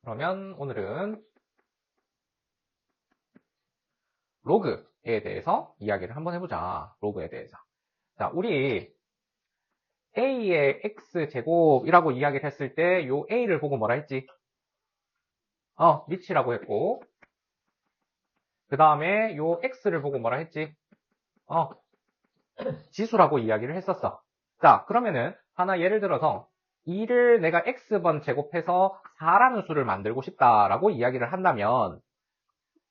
그러면 오늘은 로그에 대해서 이야기를 한번 해보자. 로그에 대해서. 자, 우리 a의 x제곱이라고 이야기를 했을 때 요 a를 보고 뭐라 했지? 미치라고 했고, 그 다음에 요 x를 보고 뭐라 했지? 지수라고 이야기를 했었어. 자, 그러면은 하나 예를 들어서 2를 내가 x번 제곱해서 4라는 수를 만들고 싶다라고 이야기를 한다면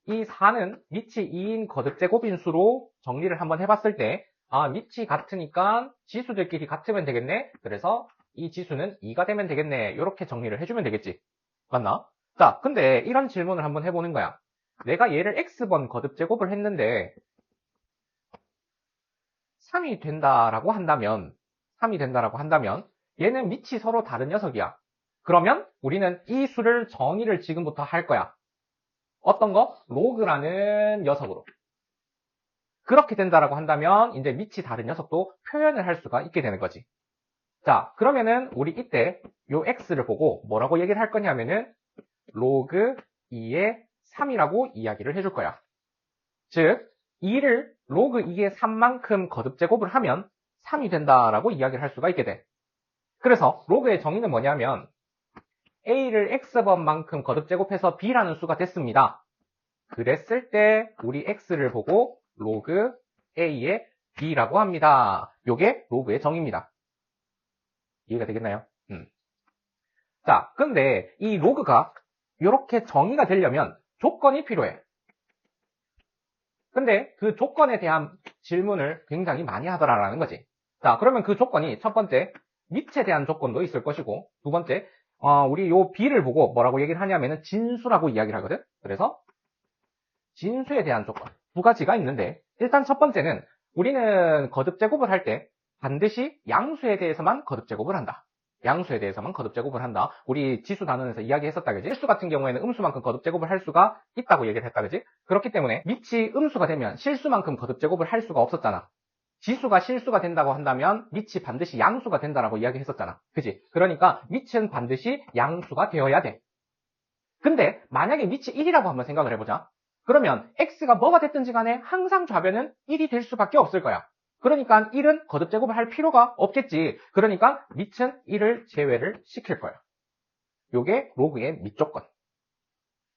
이 4는 밑이 2인 거듭제곱인 수로 정리를 한번 해봤을 때 밑이 같으니까 지수들끼리 같으면 되겠네. 그래서 이 지수는 2가 되면 되겠네. 이렇게 정리를 해주면 되겠지. 맞나? 자, 근데 이런 질문을 한번 해보는 거야. 내가 얘를 x번 거듭제곱을 했는데 3이 된다라고 한다면 얘는 밑이 서로 다른 녀석이야. 그러면 우리는 이 수를 정의를 지금부터 할 거야. 어떤 거? 로그라는 녀석으로. 그렇게 된다라고 한다면 이제 밑이 다른 녀석도 표현을 할 수가 있게 되는 거지. 자, 그러면은 우리 이때 요 x를 보고 뭐라고 얘기를 할 거냐면은 로그 2의 3이라고 이야기를 해줄 거야. 즉 2를 로그 2의 3만큼 거듭제곱을 하면 3이 된다라고 이야기를 할 수가 있게 돼. 그래서 로그의 정의는 뭐냐면 a를 x번만큼 거듭제곱해서 b라는 수가 됐습니다. 그랬을 때 우리 x를 보고 로그 a의 b라고 합니다. 요게 로그의 정의입니다. 이해가 되겠나요? 자, 근데 이 로그가 이렇게 정의가 되려면 조건이 필요해. 근데 그 조건에 대한 질문을 굉장히 많이 하더라라는 거지. 자, 그러면 그 조건이 첫 번째, 밑에 대한 조건도 있을 것이고, 두 번째, 우리 요 b를 보고 뭐라고 얘기를 하냐면은 진수라고 이야기를 하거든. 그래서 진수에 대한 조건 두 가지가 있는데, 일단 첫 번째는 우리는 거듭제곱을 할 때 반드시 양수에 대해서만 거듭제곱을 한다. 양수에 대해서만 거듭제곱을 한다. 우리 지수 단원에서 이야기했었다, 그지? 실수 같은 경우에는 음수만큼 거듭제곱을 할 수가 있다고 얘기를 했다, 그지? 그렇기 때문에 밑이 음수가 되면 실수만큼 거듭제곱을 할 수가 없었잖아. 지수가 실수가 된다고 한다면 밑이 반드시 양수가 된다라고 이야기했었잖아. 그지? 그러니까 밑은 반드시 양수가 되어야 돼. 근데 만약에 밑이 1이라고 한번 생각을 해보자. 그러면 x가 뭐가 됐든지 간에 항상 좌변은 1이 될 수밖에 없을 거야. 그러니까 1은 거듭제곱을 할 필요가 없겠지. 그러니까 밑은 1을 제외를 시킬 거야. 요게 로그의 밑조건.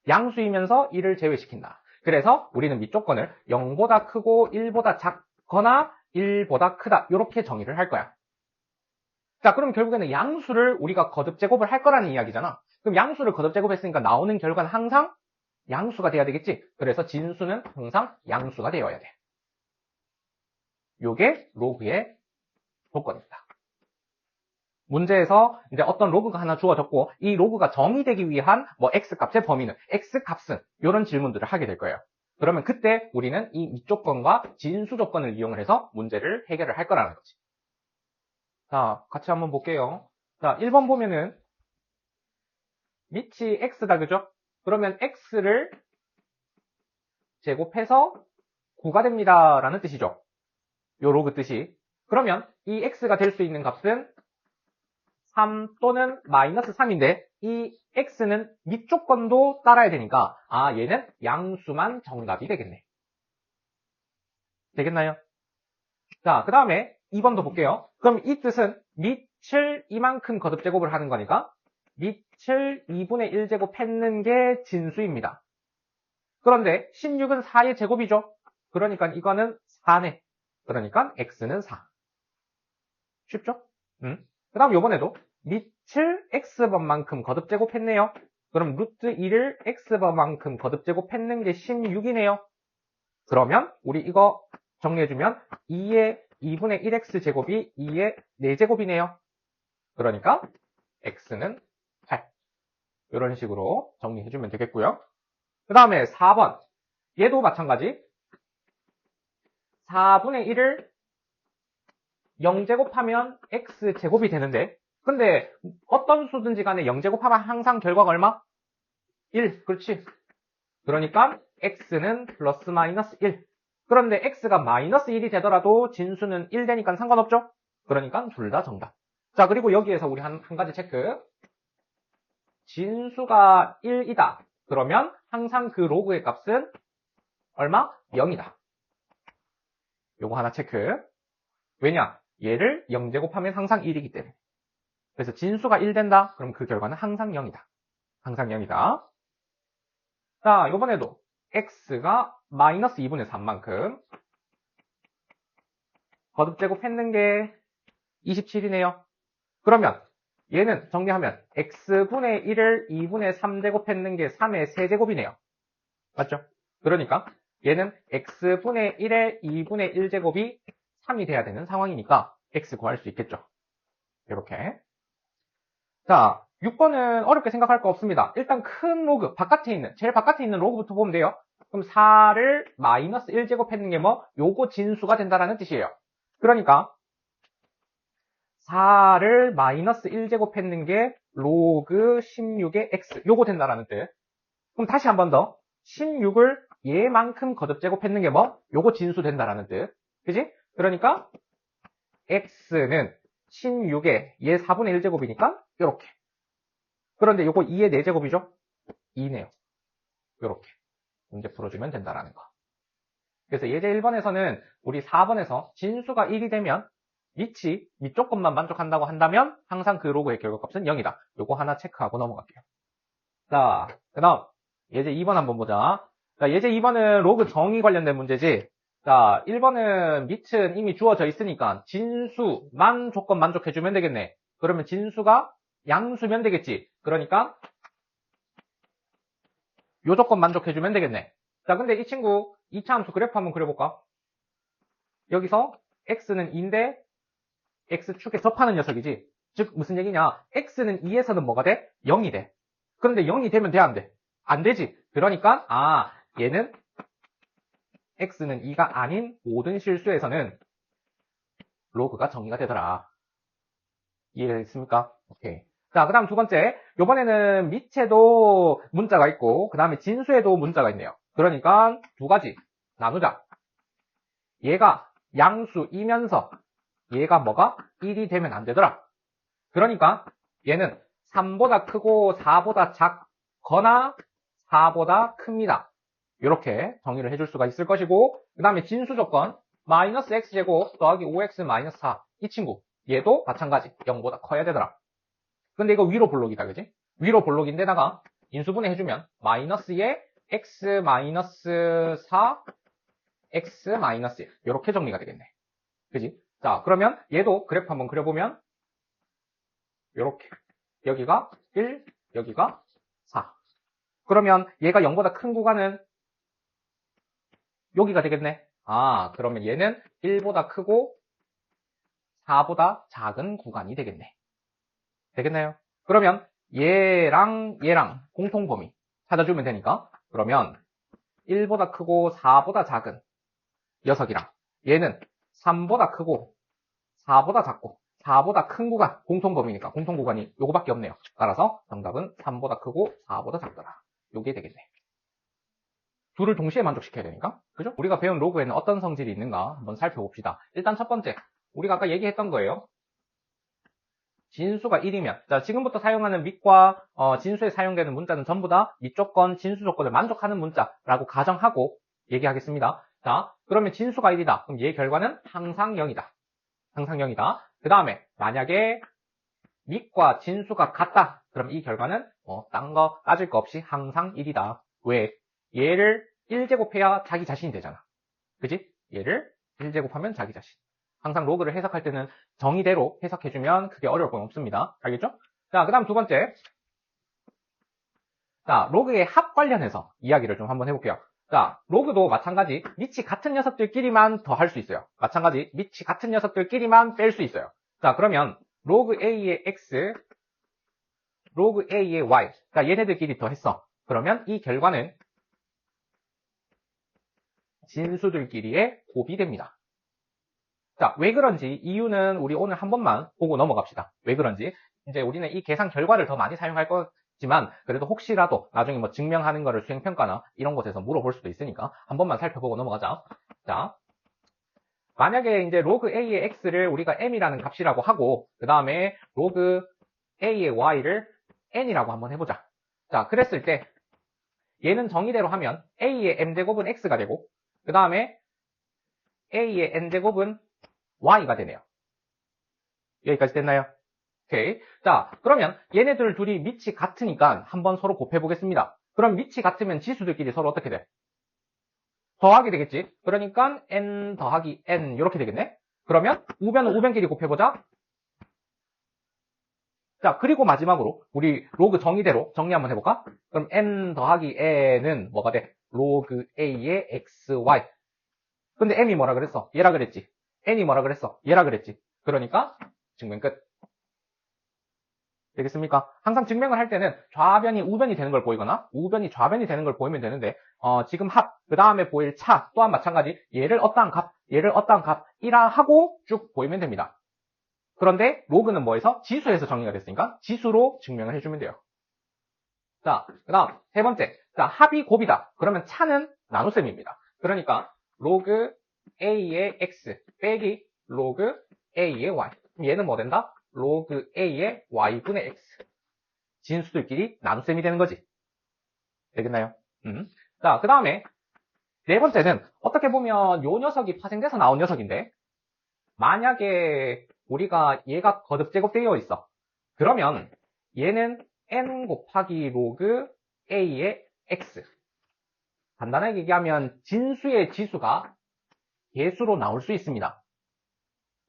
양수이면서 1을 제외시킨다. 그래서 우리는 밑조건을 0보다 크고 1보다 작거나 1보다 크다 이렇게 정의를 할 거야. 자, 그럼 결국에는 양수를 우리가 거듭제곱을 할 거라는 이야기잖아. 그럼 양수를 거듭제곱했으니까 나오는 결과는 항상 양수가 돼야 되겠지. 그래서 진수는 항상 양수가 되어야 돼. 요게 로그의 조건입니다. 문제에서 이제 어떤 로그가 하나 주어졌고 이 로그가 정의되기 위한 x값의 범위는 x값은 이런 질문들을 하게 될 거예요. 그러면 그때 우리는 이 밑조건과 진수 조건을 이용을 해서 문제를 해결을 할 거라는 거지. 자, 같이 한번 볼게요. 자, 1번 보면은 밑이 x다, 그죠? 그러면 x를 제곱해서 9가 됩니다 라는 뜻이죠. 요 로그 뜻이. 그러면 이 x가 될 수 있는 값은 3 또는 마이너스 3인데 이 x는 밑조건도 따라야 되니까 얘는 양수만 정답이 되겠네. 되겠나요? 자, 그 다음에 2번도 볼게요. 그럼 이 뜻은 밑을 이만큼 거듭제곱을 하는 거니까 밑을 2분의 1제곱 했는 게 진수입니다. 그런데 16은 4의 제곱이죠. 그러니까 이거는 4네. 그러니까 x는 4. 쉽죠? 그 다음 요번에도 밑을 x번만큼 거듭제곱했네요. 그럼 루트 2를 x번만큼 거듭제곱했는 게 16이네요. 그러면 우리 이거 정리해주면 2의 2분의 1x 제곱이 2의 4제곱이네요. 그러니까 x는 8. 이런 식으로 정리해주면 되겠고요. 그 다음에 4번. 얘도 마찬가지. 4분의 1을 0제곱하면 x제곱이 되는데 근데 어떤 수든지 간에 0제곱하면 항상 결과가 얼마? 1. 그렇지. 그러니까 x는 플러스 마이너스 1. 그런데 x가 마이너스 1이 되더라도 진수는 1 되니까 상관없죠? 그러니까 둘 다 정답. 자, 그리고 여기에서 우리 한 가지 체크. 진수가 1이다. 그러면 항상 그 로그의 값은 얼마? 0이다. 요거 하나 체크. 왜냐? 얘를 0제곱하면 항상 1이기 때문에. 그래서 진수가 1 된다? 그럼 그 결과는 항상 0이다. 항상 0이다. 자, 요번에도 x가 마이너스 2분의 3만큼 거듭제곱 했는 게 27이네요. 그러면 얘는 정리하면 x분의 1을 2분의 3제곱 했는 게 3의 세제곱이네요. 맞죠? 그러니까 얘는 x분의 1의 2분의 1제곱이 3이 돼야 되는 상황이니까 x 구할 수 있겠죠. 이렇게. 자, 6번은 어렵게 생각할 거 없습니다. 일단 큰 로그, 제일 바깥에 있는 로그부터 보면 돼요. 그럼 4를 마이너스 1제곱 했는 게 뭐? 요거 진수가 된다라는 뜻이에요. 그러니까 4를 마이너스 1제곱 했는 게 로그 16의 x, 요거 된다라는 뜻. 그럼 다시 한 번 더. 16을 얘만큼 거듭제곱 했는 게 뭐? 요거 진수 된다라는 뜻. 그지? 그러니까 x는 16에 얘 4분의 1제곱이니까 요렇게. 그런데 요거 2의 4제곱이죠? 2네요. 요렇게. 문제 풀어주면 된다라는 거. 그래서 예제 1번에서는 우리 4번에서 진수가 1이 되면 밑쪽 것만 만족한다고 한다면 항상 그 로그의 결과값은 0이다. 요거 하나 체크하고 넘어갈게요. 자, 그 다음 예제 2번 한번 보자. 자, 예제 2번은 로그 정의 관련된 문제지. 자, 1번은 밑은 이미 주어져 있으니까 진수만 조건 만족해주면 되겠네. 그러면 진수가 양수면 되겠지. 그러니까 요 조건 만족해주면 되겠네. 자, 근데 이 친구 2차 함수 그래프 한번 그려볼까? 여기서 x는 2인데 x축에 접하는 녀석이지. 즉 무슨 얘기냐? x는 2에서는 뭐가 돼? 0이 돼. 그런데 0이 되면 돼, 안 돼? 안 되지. 그러니까 얘는 x는 2가 아닌 모든 실수에서는 로그가 정의가 되더라. 이해가 됐습니까? 오케이. 자, 그 다음 두 번째. 요번에는 밑에도 문자가 있고 그 다음에 진수에도 문자가 있네요. 그러니까 두 가지 나누자. 얘가 양수이면서 얘가 뭐가 1이 되면 안 되더라. 그러니까 얘는 3보다 크고 4보다 작거나 4보다 큽니다. 이렇게 정의를 해줄 수가 있을 것이고 그 다음에 진수 조건 마이너스 x제곱 더하기 5x 마이너스 4 이 친구 얘도 마찬가지 0보다 커야 되더라. 근데 이거 위로 볼록이다, 그지? 위로 볼록인데다가 인수분해 해주면 마이너스에 x 마이너스 4 x 마이너스 1 이렇게 정리가 되겠네. 그지? 자, 그러면 얘도 그래프 한번 그려보면 이렇게 여기가 1, 여기가 4. 그러면 얘가 0보다 큰 구간은 여기가 되겠네. 그러면 얘는 1보다 크고 4보다 작은 구간이 되겠네. 되겠나요? 그러면 얘랑 공통범위 찾아주면 되니까 그러면 1보다 크고 4보다 작은 녀석이랑 얘는 3보다 크고 4보다 작고 4보다 큰 구간, 공통범위니까 공통구간이 요거밖에 없네요. 따라서 정답은 3보다 크고 4보다 작더라. 요게 되겠네. 둘을 동시에 만족시켜야 되니까. 그죠? 우리가 배운 로그에는 어떤 성질이 있는가 한번 살펴봅시다. 일단 첫 번째, 우리가 아까 얘기했던 거예요. 진수가 1이면, 자, 지금부터 사용하는 밑과 진수에 사용되는 문자는 전부 다 밑조건, 진수 조건을 만족하는 문자라고 가정하고 얘기하겠습니다. 자, 그러면 진수가 1이다. 그럼 얘의 결과는 항상 0이다. 항상 0이다. 그 다음에 만약에 밑과 진수가 같다. 그럼 이 결과는 딴 거 따질 거 없이 항상 1이다. 왜? 얘를 1제곱해야 자기 자신이 되잖아. 그지? 얘를 1제곱하면 자기 자신. 항상 로그를 해석할 때는 정의대로 해석해주면 그게 어려울 건 없습니다. 알겠죠? 자, 그 다음 두 번째. 자, 로그의 합 관련해서 이야기를 좀 한번 해볼게요. 자, 로그도 마찬가지 밑이 같은 녀석들끼리만 더 할 수 있어요. 마찬가지 밑이 같은 녀석들끼리만 뺄 수 있어요. 자, 그러면 로그 A의 X, 로그 A의 Y. 자, 얘네들끼리 더했어. 그러면 이 결과는 진수들끼리의 곱이 됩니다. 자, 왜 그런지 이유는 우리 오늘 한 번만 보고 넘어갑시다. 왜 그런지. 이제 우리는 이 계산 결과를 더 많이 사용할 거지만 그래도 혹시라도 나중에 뭐 증명하는 거를 수행평가나 이런 곳에서 물어볼 수도 있으니까 한 번만 살펴보고 넘어가자. 자, 만약에 이제 로그 A의 X를 우리가 M이라는 값이라고 하고 그 다음에 로그 A의 Y를 n이라고 한번 해보자. 자, 그랬을 때 얘는 정의대로 하면 a의 m제곱은 x가 되고 그 다음에 a의 n제곱은 y가 되네요. 여기까지 됐나요? 오케이. 자, 그러면 얘네들 둘이 밑이 같으니까 한번 서로 곱해보겠습니다. 그럼 밑이 같으면 지수들끼리 서로 어떻게 돼? 더하게 되겠지. 그러니까 n 더하기 n 이렇게 되겠네. 그러면 우변은 우변끼리 곱해보자. 자, 그리고 마지막으로 우리 로그 정의대로 정리 한번 해볼까? 그럼 n 더하기 n은 뭐가 돼? 로그 a의 xy. 근데 m이 뭐라 그랬어? 얘라 그랬지. n이 뭐라 그랬어? 얘라 그랬지. 그러니까 증명 끝. 되겠습니까? 항상 증명을 할 때는 좌변이 우변이 되는 걸 보이거나 우변이 좌변이 되는 걸 보이면 되는데 지금 합, 그 다음에 보일 차 또한 마찬가지 얘를 어떠한 값, 얘를 어떠한 값이라 하고 쭉 보이면 됩니다. 그런데 로그는 뭐에서? 지수에서 정의가 됐으니까 지수로 증명을 해주면 돼요. 자, 그 다음 세 번째. 자, 합이 곱이다. 그러면 차는 나눗셈입니다. 그러니까 로그 a의 x 빼기 로그 a의 y. 그럼 얘는 뭐 된다? 로그 a의 y분의 x. 진수들끼리 나눗셈이 되는 거지. 되겠나요? 자, 그 다음에 네 번째는 어떻게 보면 요 녀석이 파생돼서 나온 녀석인데 만약에 우리가 얘가 거듭제곱되어 있어. 그러면 얘는 n 곱하기 로그 a의 x. 간단하게 얘기하면 진수의 지수가 개수로 나올 수 있습니다.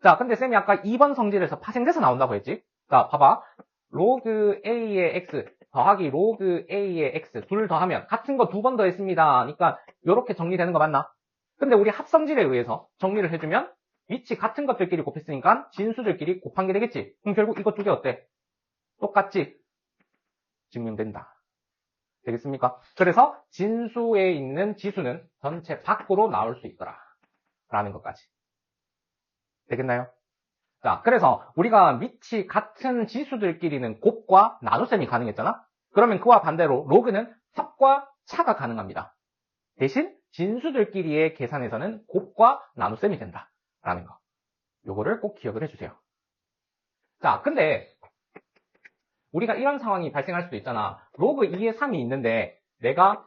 자, 근데 쌤이 아까 2번 성질에서 파생돼서 나온다고 했지? 자, 봐봐. 로그 a의 x 더하기 로그 a의 x 둘 더하면 같은 거 두 번 더했습니다. 그러니까 이렇게 정리되는 거 맞나? 근데 우리 합성질에 의해서 정리를 해주면 위치 같은 것들끼리 곱했으니까 진수들끼리 곱한 게 되겠지? 그럼 결국 이것 두 개 어때? 똑같지? 증명된다. 되겠습니까? 그래서 진수에 있는 지수는 전체 밖으로 나올 수 있더라. 라는 것까지. 되겠나요? 자, 그래서 우리가 밑이 같은 지수들끼리는 곱과 나눗셈이 가능했잖아? 그러면 그와 반대로 로그는 합과 차가 가능합니다. 대신 진수들끼리의 계산에서는 곱과 나눗셈이 된다. 라는 거. 요거를 꼭 기억을 해주세요. 자, 근데 우리가 이런 상황이 발생할 수도 있잖아. 로그 2에 3이 있는데 내가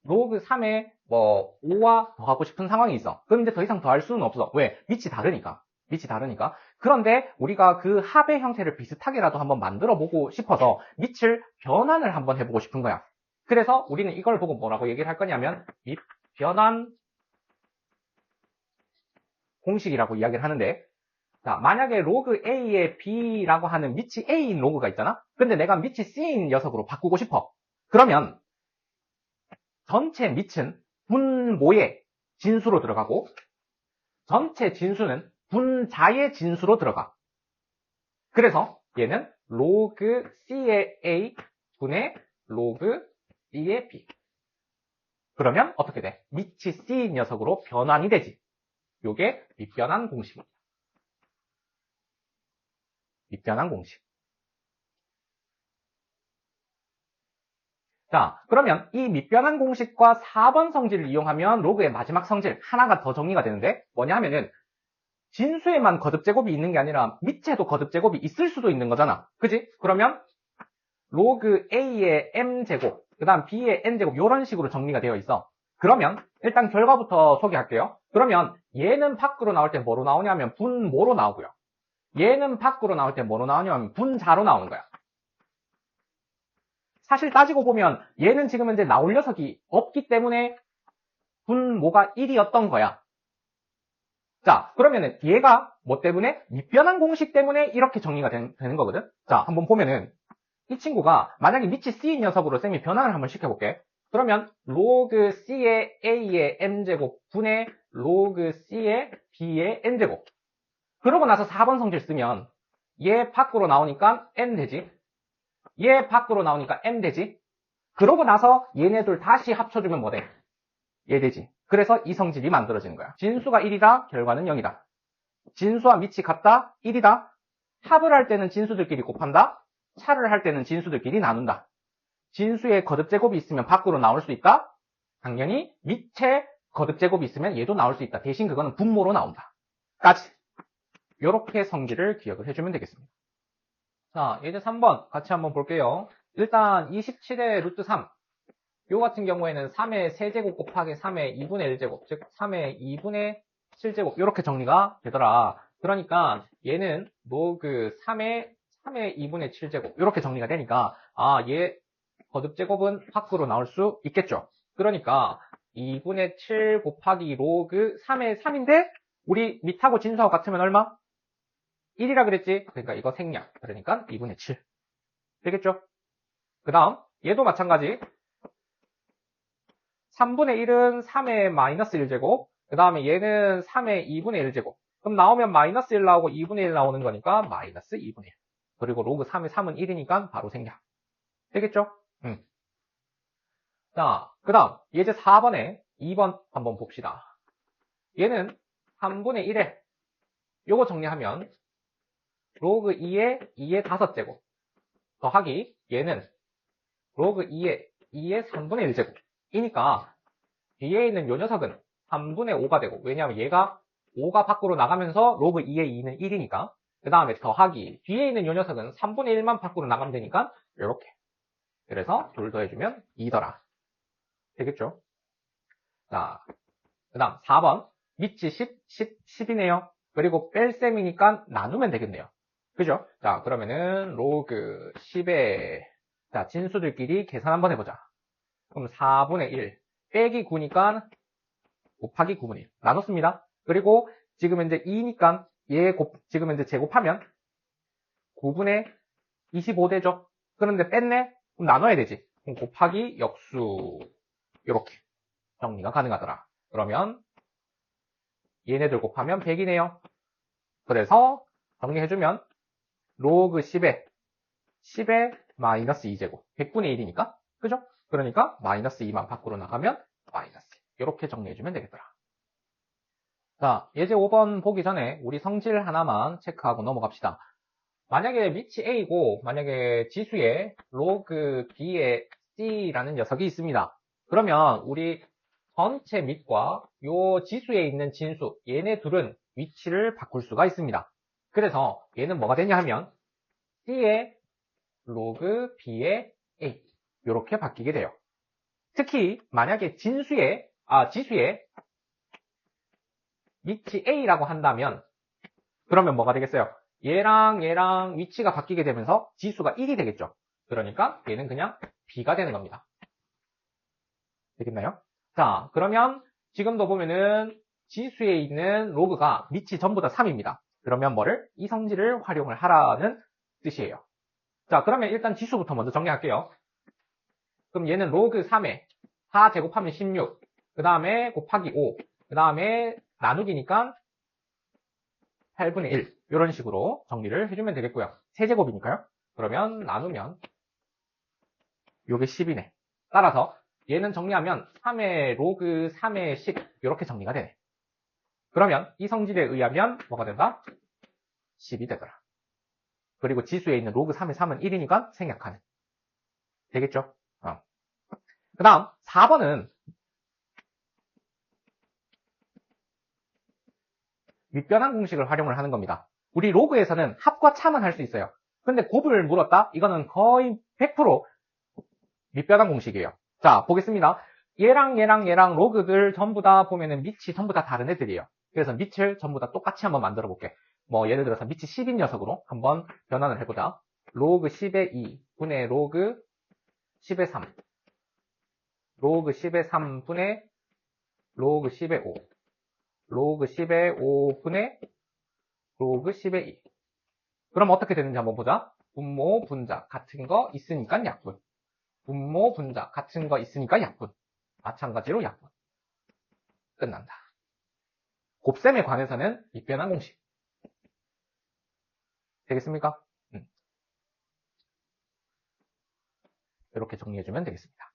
로그 3에 뭐 5와 더하고 싶은 상황이 있어. 그럼 이제 더 이상 더할 수는 없어. 왜? 밑이 다르니까. 밑이 다르니까. 그런데 우리가 그 합의 형태를 비슷하게라도 한번 만들어 보고 싶어서 밑을 변환을 한번 해보고 싶은 거야. 그래서 우리는 이걸 보고 뭐라고 얘기를 할 거냐면 밑 변환 공식이라고 이야기를 하는데, 자, 만약에 로그 A의 B라고 하는 밑이 A인 로그가 있잖아? 근데 내가 밑이 C인 녀석으로 바꾸고 싶어. 그러면 전체 밑은 분모의 진수로 들어가고 전체 진수는 분자의 진수로 들어가. 그래서 얘는 로그 C의 A 분의 로그 B의 B. 그러면 어떻게 돼? 밑이 C인 녀석으로 변환이 되지. 요게 밑변환 공식입니다. 밑변환 공식. 자, 그러면 이 밑변환 공식과 4번 성질을 이용하면 로그의 마지막 성질 하나가 더 정리가 되는데 뭐냐 하면은 진수에만 거듭제곱이 있는 게 아니라 밑에도 거듭제곱이 있을 수도 있는 거잖아. 그지? 그러면 로그 A의 M제곱, 그 다음 B의 N제곱 이런 식으로 정리가 되어 있어. 그러면 일단 결과부터 소개할게요. 그러면 얘는 밖으로 나올 때 뭐로 나오냐면 분모로 나오고요. 얘는 밖으로 나올 때 뭐로 나오냐면 분자로 나오는 거야. 사실 따지고 보면 얘는 지금 현재 나올 녀석이 없기 때문에 분모가 1이었던 거야. 자, 그러면은 얘가 뭐 때문에? 밑변환 공식 때문에 이렇게 정리가 되는 거거든. 자, 한번 보면은 이 친구가 만약에 밑이 C인 녀석으로 쌤이 변환을 한번 시켜볼게. 그러면 로그 C의 A의 M제곱 분의 로그 C의 B의 N제곱. 그러고 나서 4번 성질 쓰면 얘 밖으로 나오니까 N 되지. 얘 밖으로 나오니까 M 되지. 그러고 나서 얘네들 다시 합쳐주면 뭐 돼? 얘 되지. 그래서 이 성질이 만들어지는 거야. 진수가 1이다. 결과는 0이다. 진수와 밑이 같다. 1이다. 합을 할 때는 진수들끼리 곱한다. 차를 할 때는 진수들끼리 나눈다. 진수에 거듭제곱이 있으면 밖으로 나올 수 있다. 당연히 밑에 거듭제곱이 있으면 얘도 나올 수 있다. 대신 그거는 분모로 나온다. 까지. 이렇게 성질을 기억을 해주면 되겠습니다. 자, 예제 3번 같이 한번 볼게요. 일단 27의 루트 3. 요 같은 경우에는 3의 세제곱 곱하기 3의 2분의 1제곱, 즉 3의 2분의 7제곱 이렇게 정리가 되더라. 그러니까 얘는 로그 3의 2분의 7제곱 이렇게 정리가 되니까 얘 거듭제곱은 밖으로 나올 수 있겠죠. 그러니까 2분의 7 곱하기 로그 3의 3인데 우리 밑하고 진수하고 같으면 얼마? 1이라 그랬지? 그러니까 이거 생략. 그러니까 2분의 7. 되겠죠? 그 다음 얘도 마찬가지. 3분의 1은 3의 마이너스 1제곱. 그 다음에 얘는 3의 2분의 1제곱. 그럼 나오면 마이너스 1 나오고 2분의 1 나오는 거니까 마이너스 2분의 1. 그리고 로그 3의 3은 1이니까 바로 생략. 되겠죠? 자, 그 다음 예제 4번에 2번 한번 봅시다. 얘는 3분의 1에 요거 정리하면 로그 2의 5제곱 더하기 얘는 로그 2의 3분의 1제곱 이니까 뒤에 있는 요 녀석은 3분의 5가 되고 왜냐하면 얘가 5가 밖으로 나가면서 로그 2의 2는 1이니까 그 다음에 더하기 뒤에 있는 요 녀석은 3분의 1만 밖으로 나가면 되니까 이렇게 그래서 둘 더해주면 2더라 되겠죠? 자, 그 다음 4번 밑이 10이네요. 그리고 뺄셈이니까 나누면 되겠네요. 그죠? 자, 그러면은 로그 10의 자 진수들끼리 계산 한번 해보자. 그럼 4분의 1 빼기 9니까 곱하기 9분의 1 나눴습니다. 그리고 지금 이제 2니까 지금 이제 제곱하면 9분의 25 되죠. 그런데 뺐네? 그럼 나눠야 되지. 그럼 곱하기 역수 이렇게 정리가 가능하더라. 그러면 얘네들 곱하면 100이네요. 그래서 정리해주면 로그 10에 마이너스 2제곱 100분의 1이니까 그죠? 그러니까 마이너스 2만 밖으로 나가면 마이너스 이렇게 정리해주면 되겠더라. 자, 예제 5번 보기 전에 우리 성질 하나만 체크하고 넘어갑시다. 만약에 밑이 A고 만약에 지수에 로그 B에 C라는 녀석이 있습니다. 그러면 우리 전체 밑과 요 지수에 있는 진수 얘네 둘은 위치를 바꿀 수가 있습니다. 그래서 얘는 뭐가 되냐 하면 C의 로그 B의 A 이렇게 바뀌게 돼요. 특히 만약에 지수에 밑이 A라고 한다면 그러면 뭐가 되겠어요? 얘랑 위치가 바뀌게 되면서 지수가 1이 되겠죠. 그러니까 얘는 그냥 B가 되는 겁니다. 되겠나요? 자, 그러면 지금도 보면은 지수에 있는 로그가 밑이 전부 다 3입니다. 그러면 뭐를? 이 성질을 활용을 하라는 뜻이에요. 자, 그러면 일단 지수부터 먼저 정리할게요. 그럼 얘는 로그 3에 4 제곱하면 16, 그 다음에 곱하기 5, 그 다음에 나누기니까 8분의 1 이런 식으로 정리를 해주면 되겠고요. 세제곱이니까요. 그러면 나누면 요게 10이네. 따라서 얘는 정리하면 3의 로그 3의 10 이렇게 정리가 되네. 그러면 이 성질에 의하면 뭐가 된다? 10이 되더라. 그리고 지수에 있는 로그 3의 3은 1이니까 생략하는. 되겠죠? 그 다음 4번은 밑변환 공식을 활용을 하는 겁니다. 우리 로그에서는 합과 차만 할 수 있어요. 근데 곱을 물었다? 이거는 거의 100% 밑변환 공식이에요. 자, 보겠습니다. 얘랑 로그들 전부 다 보면은 밑이 전부 다 다른 애들이에요. 그래서 밑을 전부 다 똑같이 한번 만들어 볼게. 뭐 예를 들어서 밑이 10인 녀석으로 한번 변환을 해보자. 로그 10의 2 분의 로그 10의 3 로그 10의 3 분의 로그 10의 5 로그 10의 5분의 로그 10의 2 그럼 어떻게 되는지 한번 보자. 분모 분자 같은 거 있으니까 약분 분모 분자 같은 거 있으니까 약분 마찬가지로 약분 끝난다. 곱셈에 관해서는 밑변환 공식 되겠습니까? 이렇게 정리해주면 되겠습니다.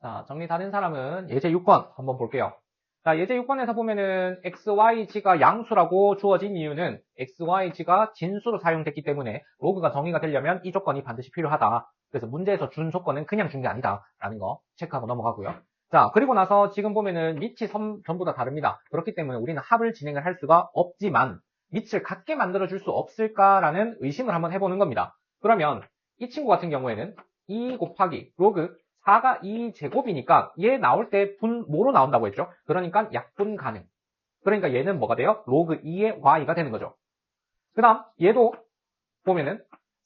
자, 정리 다 된 사람은 예제 6번 한번 볼게요. 자, 예제 6번에서 보면은 XYG가 양수라고 주어진 이유는 XYG가 진수로 사용됐기 때문에 로그가 정의가 되려면 이 조건이 반드시 필요하다. 그래서 문제에서 준 조건은 그냥 준 게 아니다. 라는 거 체크하고 넘어가고요. 자, 그리고 나서 지금 보면은 밑이 전부 다 다릅니다. 그렇기 때문에 우리는 합을 진행을 할 수가 없지만 밑을 같게 만들어줄 수 없을까라는 의심을 한번 해보는 겁니다. 그러면 이 친구 같은 경우에는 2 곱하기 로그 4가 2제곱이니까 얘 나올 때 뭐로 나온다고 했죠? 그러니까 약분 가능. 그러니까 얘는 뭐가 돼요? 로그 2의 y가 되는 거죠. 그 다음 얘도 보면은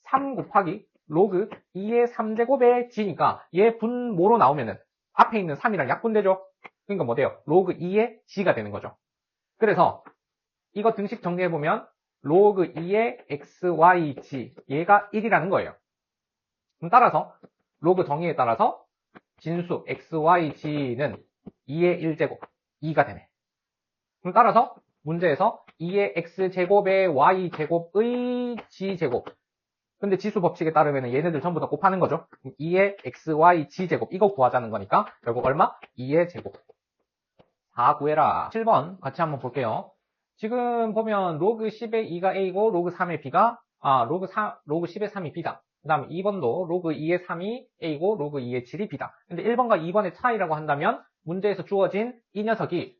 3 곱하기 로그 2의 3제곱의 g니까 얘 뭐로 나오면은 앞에 있는 3이랑 약분되죠? 그러니까 뭐 돼요? 로그 2의 g가 되는 거죠. 그래서 이거 등식 정리해보면 로그 2의 xyg 얘가 1이라는 거예요. 그럼 따라서 로그 정의에 따라서 진수 xyg는 2의 1제곱 2가 되네. 그럼 따라서 문제에서 2의 x제곱의 y제곱의 g제곱, 근데 지수 법칙에 따르면 얘네들 전부 다 곱하는 거죠. 2의 xy g제곱 이거 구하자는 거니까 결국 얼마? 2의 제곱. 4 구해라. 7번 같이 한번 볼게요. 지금 보면 로그 10의 2가 a고 로그 3의 b가 로그 10의 3이 b다. 그 다음에 2번도 로그 2의 3이 a고 로그 2의 7이 b다. 근데 1번과 2번의 차이라고 한다면 문제에서 주어진 이 녀석이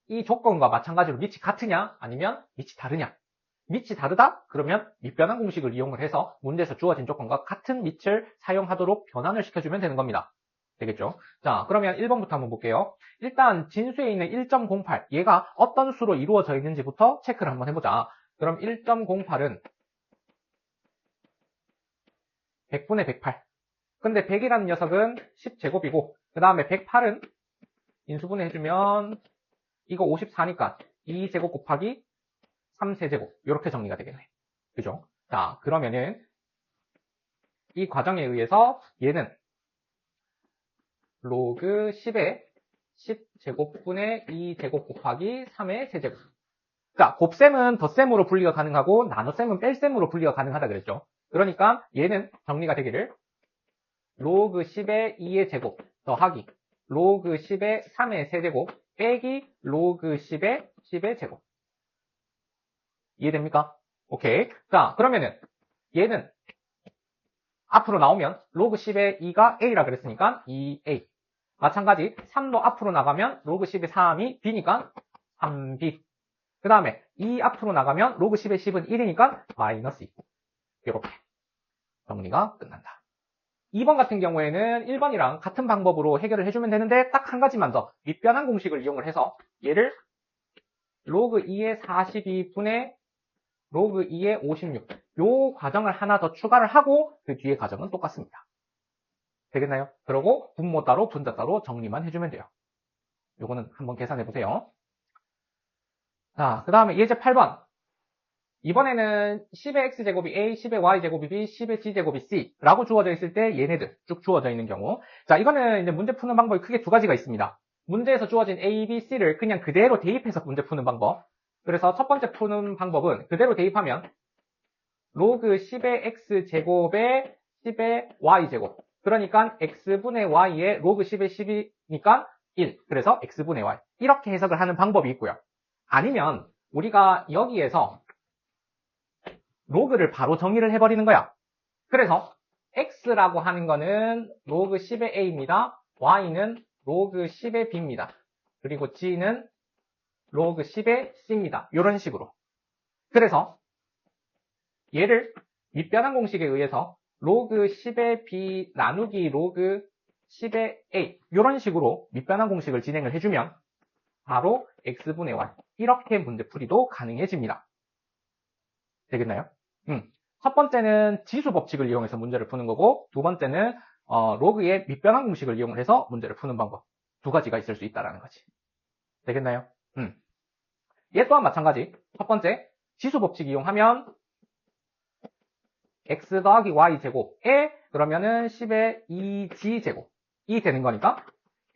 이 조건과 마찬가지로 밑이 같으냐 아니면 밑이 다르냐. 밑이 다르다? 그러면 밑변환 공식을 이용을 해서 문제에서 주어진 조건과 같은 밑을 사용하도록 변환을 시켜주면 되는 겁니다. 되겠죠? 자, 그러면 1번부터 한번 볼게요. 일단 진수에 있는 1.08 얘가 어떤 수로 이루어져 있는지부터 체크를 한번 해보자. 그럼 1.08은 100분의 108. 근데 100이라는 녀석은 10제곱이고 그 다음에 108은 인수분해 해주면 이거 54니까 2제곱 곱하기 3세제곱 이렇게 정리가 되겠네. 그죠? 자, 그러면은 이 과정에 의해서 얘는 로그 10의 10제곱분의 2제곱 곱하기 3의 세제곱. 자, 곱셈은 덧셈으로 분리가 가능하고 나눗셈은 뺄셈으로 분리가 가능하다 그랬죠. 그러니까 얘는 정리가 되기를 로그 10의 2의 제곱 더하기 로그 10의 3의 세제곱 빼기 로그 10의 제곱. 이해됩니까? 오케이. 자, 그러면은 얘는 앞으로 나오면 로그 10의 2가 a라 그랬으니까 2a. 마찬가지 3도 앞으로 나가면 로그 10의 3이 b니까 3b. 그 다음에 2 앞으로 나가면 로그 10의 10은 1이니까 마이너스 2. 이렇게 정리가 끝난다. 2번 같은 경우에는 1번이랑 같은 방법으로 해결을 해주면 되는데 딱 한 가지만 더 밑변환 공식을 이용을 해서 얘를 로그 2의 42분의 로그 2의 56. 요 과정을 하나 더 추가를 하고 그 뒤에 과정은 똑같습니다. 되겠나요? 그러고 분모 따로 분자 따로 정리만 해주면 돼요. 요거는 한번 계산해 보세요. 자, 그 다음에 예제 8번. 이번에는 10의 x제곱이 a, 10의 y제곱이 b, 10의 g제곱이 c 라고 주어져 있을 때 얘네들 쭉 주어져 있는 경우. 자, 이거는 이제 문제 푸는 방법이 크게 두 가지가 있습니다. 문제에서 주어진 a, b, c를 그냥 그대로 대입해서 문제 푸는 방법. 그래서 첫 번째 푸는 방법은 그대로 대입하면 로그 10의 x제곱에 10의 y제곱. 그러니까 x분의 y에 로그 10의 10이니까 1. 그래서 x분의 y. 이렇게 해석을 하는 방법이 있고요. 아니면 우리가 여기에서 로그를 바로 정의를 해버리는 거야. 그래서 x라고 하는 거는 로그 10의 a입니다. y는 로그 10의 b입니다. 그리고 g는 로그 10의 c입니다. 이런 식으로. 그래서 얘를 밑변환 공식에 의해서 로그 10의 b 나누기 로그 10의 a 이런 식으로 밑변환 공식을 진행을 해주면 바로 x분의 y 이렇게 문제풀이도 가능해집니다. 되겠나요? 첫 번째는 지수 법칙을 이용해서 문제를 푸는 거고 두 번째는 로그의 밑변환 공식을 이용을 해서 문제를 푸는 방법 두 가지가 있을 수 있다는 거지. 되겠나요? 얘 또한 마찬가지. 첫 번째 지수 법칙 이용하면 x 더하기 y 제곱에 그러면은 10의 2g 제곱이 되는 거니까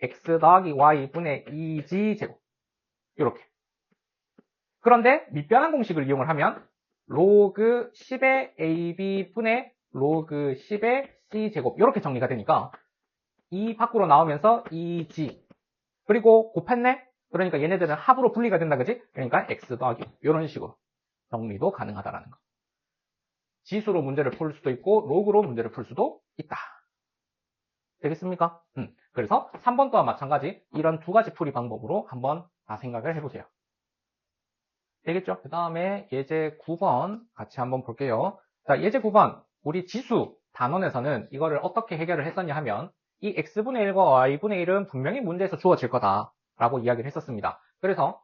x 더하기 y 분의 2g 제곱 이렇게. 그런데 밑변환 공식을 이용을 하면 로그 10의 ab 분의 로그 10의 c 제곱 이렇게 정리가 되니까 이 밖으로 나오면서 2g 그리고 곱했네? 그러니까 얘네들은 합으로 분리가 된다 그지? 그러니까 x 더하기 이런 식으로 정리도 가능하다라는 거. 지수로 문제를 풀 수도 있고 로그로 문제를 풀 수도 있다. 되겠습니까? 그래서 3번 또한 마찬가지 이런 두 가지 풀이 방법으로 한번 다 생각을 해보세요. 되겠죠? 그 다음에 예제 9번 같이 한번 볼게요. 자, 예제 9번 우리 지수 단원에서는 이거를 어떻게 해결을 했었냐 하면 이 x분의 1과 y분의 1은 분명히 문제에서 주어질 거다라고 이야기를 했었습니다. 그래서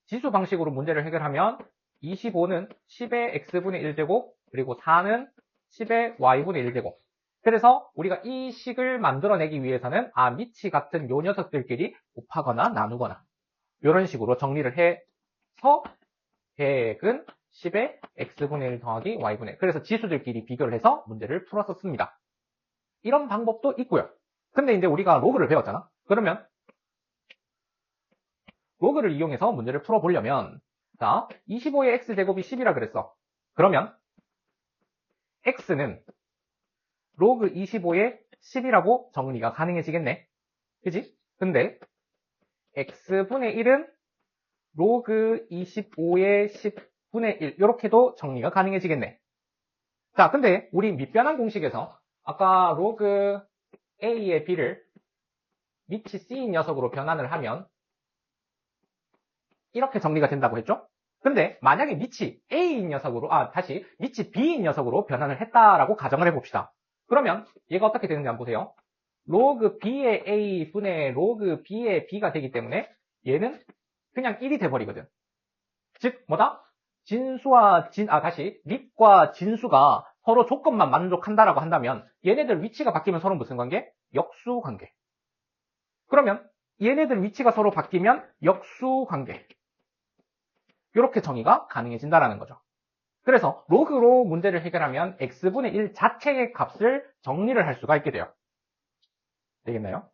지수 방식으로 문제를 해결하면 25는 10의 x분의 1제곱 그리고 4는 10의 y분의 1제곱. 그래서 우리가 이 식을 만들어내기 위해서는 밑이 같은 요 녀석들끼리 곱하거나 나누거나 이런 식으로 정리를 해서 계획은 10의 x분의 1 더하기 y분의 1. 그래서 지수들끼리 비교를 해서 문제를 풀었었습니다. 이런 방법도 있고요. 근데 이제 우리가 로그를 배웠잖아. 그러면 로그를 이용해서 문제를 풀어보려면 자, 25의 x제곱이 10이라 그랬어. 그러면 x는 로그 25의 10이라고 정리가 가능해지겠네. 그지? 근데 x분의 1은 로그 25의 10분의 1 이렇게도 정리가 가능해지겠네. 자, 근데 우리 밑변환 공식에서 아까 로그 a의 b를 밑이 c인 녀석으로 변환을 하면 이렇게 정리가 된다고 했죠? 근데 만약에 밑이 a인 녀석으로 다시 밑이 b인 녀석으로 변환을 했다라고 가정을 해봅시다. 그러면 얘가 어떻게 되는지 한번 보세요. 로그 b의 a 분의 로그 b의 b가 되기 때문에 얘는 그냥 1이 돼버리거든. 즉 뭐다? 밑과 진수가 서로 조건만 만족한다라고 한다면 얘네들 위치가 바뀌면 서로 무슨 관계? 역수 관계. 그러면 얘네들 위치가 서로 바뀌면 역수 관계. 이렇게 정의가 가능해진다라는 거죠. 그래서 로그로 문제를 해결하면 x분의 1 자체의 값을 정리를 할 수가 있게 돼요. 되겠나요?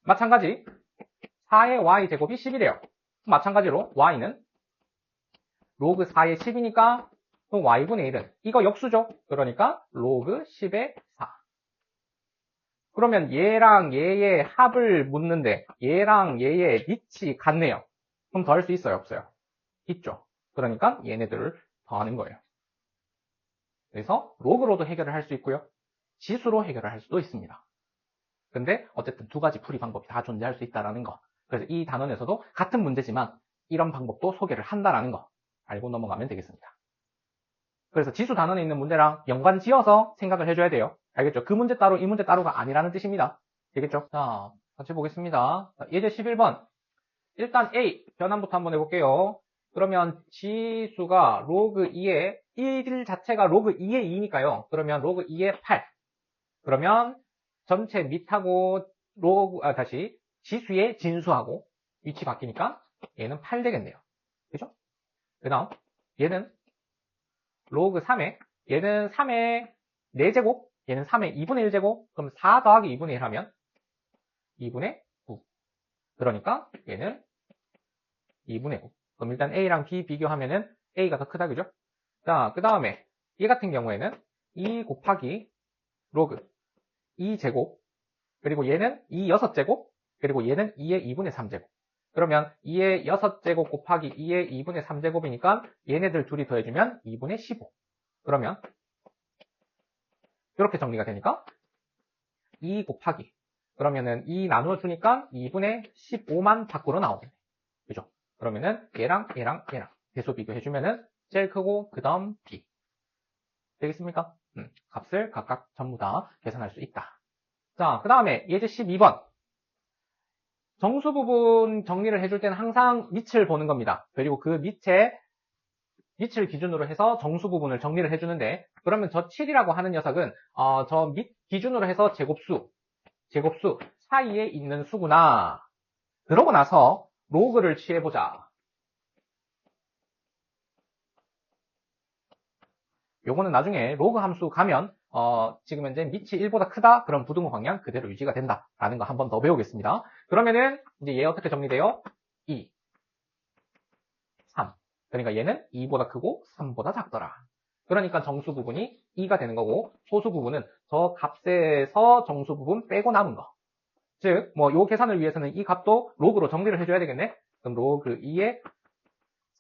마찬가지 4의 y제곱이 10이래요. 마찬가지로 y는 로그 4의 10이니까 y분의 1은 이거 역수죠. 그러니까 로그 10의 4. 그러면 얘랑 얘의 합을 묻는데 얘랑 얘의 밑이 같네요. 그럼 더할 수 있어요? 없어요? 있죠. 그러니까 얘네들을 더하는 거예요. 그래서 로그로도 해결을 할 수 있고요. 지수로 해결을 할 수도 있습니다. 근데 어쨌든 두 가지 풀이 방법이 다 존재할 수 있다는 거. 그래서 이 단원에서도 같은 문제지만 이런 방법도 소개를 한다는 거 알고 넘어가면 되겠습니다. 그래서 지수 단원에 있는 문제랑 연관 지어서 생각을 해줘야 돼요. 알겠죠? 그 문제 따로 이 문제 따로가 아니라는 뜻입니다. 되겠죠? 자, 같이 보겠습니다. 예제 11번. 일단 A 변환부터 한번 해볼게요. 그러면 지수가 로그 2의 1 자체가 로그 2의 2니까요. 그러면 로그 2의 8. 그러면 전체 밑하고 다시 지수의 진수하고 위치 바뀌니까 얘는 8 되겠네요. 그죠? 그 다음 얘는 로그 3에 얘는 3의 4제곱 얘는 3의 2분의 1제곱 그럼 4 더하기 2분의 1 하면 2분의 9 그러니까 얘는 2분의 9 그럼 일단 A랑 B 비교하면은 A가 더 크다 그죠? 자, 그 다음에 얘 같은 경우에는 2 곱하기 로그 2제곱 그리고 얘는 2 6제곱 그리고 얘는 2의 2분의 3제곱 그러면 2의 6제곱 곱하기 2의 2분의 3제곱이니까 얘네들 둘이 더해주면 2분의 15 그러면 이렇게 정리가 되니까 2 곱하기 그러면은 2 나누어 주니까 2분의 15만 밖으로 나오겠네 그죠? 그러면은 얘랑 대소 비교해주면은 제일 크고 그 다음 B 되겠습니까? 값을 각각 전부 다 계산할 수 있다. 자, 그 다음에 예제 12번 정수 부분 정리를 해줄 때는 항상 밑을 보는 겁니다. 그리고 그 밑을 기준으로 해서 정수 부분을 정리를 해주는데 그러면 저 7이라고 하는 녀석은 저 밑 기준으로 해서 제곱수 사이에 있는 수구나. 그러고 나서 로그를 취해보자. 요거는 나중에 로그 함수 가면 지금 현재 밑이 1보다 크다? 그럼 부등호 방향 그대로 유지가 된다라는 거 한 번 더 배우겠습니다. 그러면은 이제 얘 어떻게 정리돼요? 2, 3. 그러니까 얘는 2보다 크고 3보다 작더라. 그러니까 정수 부분이 2가 되는 거고 소수 부분은 저 값에서 정수 부분 빼고 남은 거. 즉, 요 계산을 위해서는 이 값도 로그로 정리를 해줘야 되겠네? 그럼 로그 2의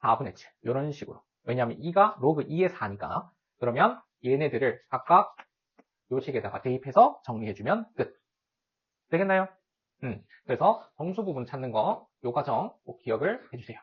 4분의 7. 이런 식으로. 왜냐하면 2가 로그 2의 4니까. 그러면 얘네들을 각각 요 식에다가 대입해서 정리해주면 끝. 되겠나요? 그래서 정수 부분 찾는 거, 요 과정 꼭 기억을 해주세요.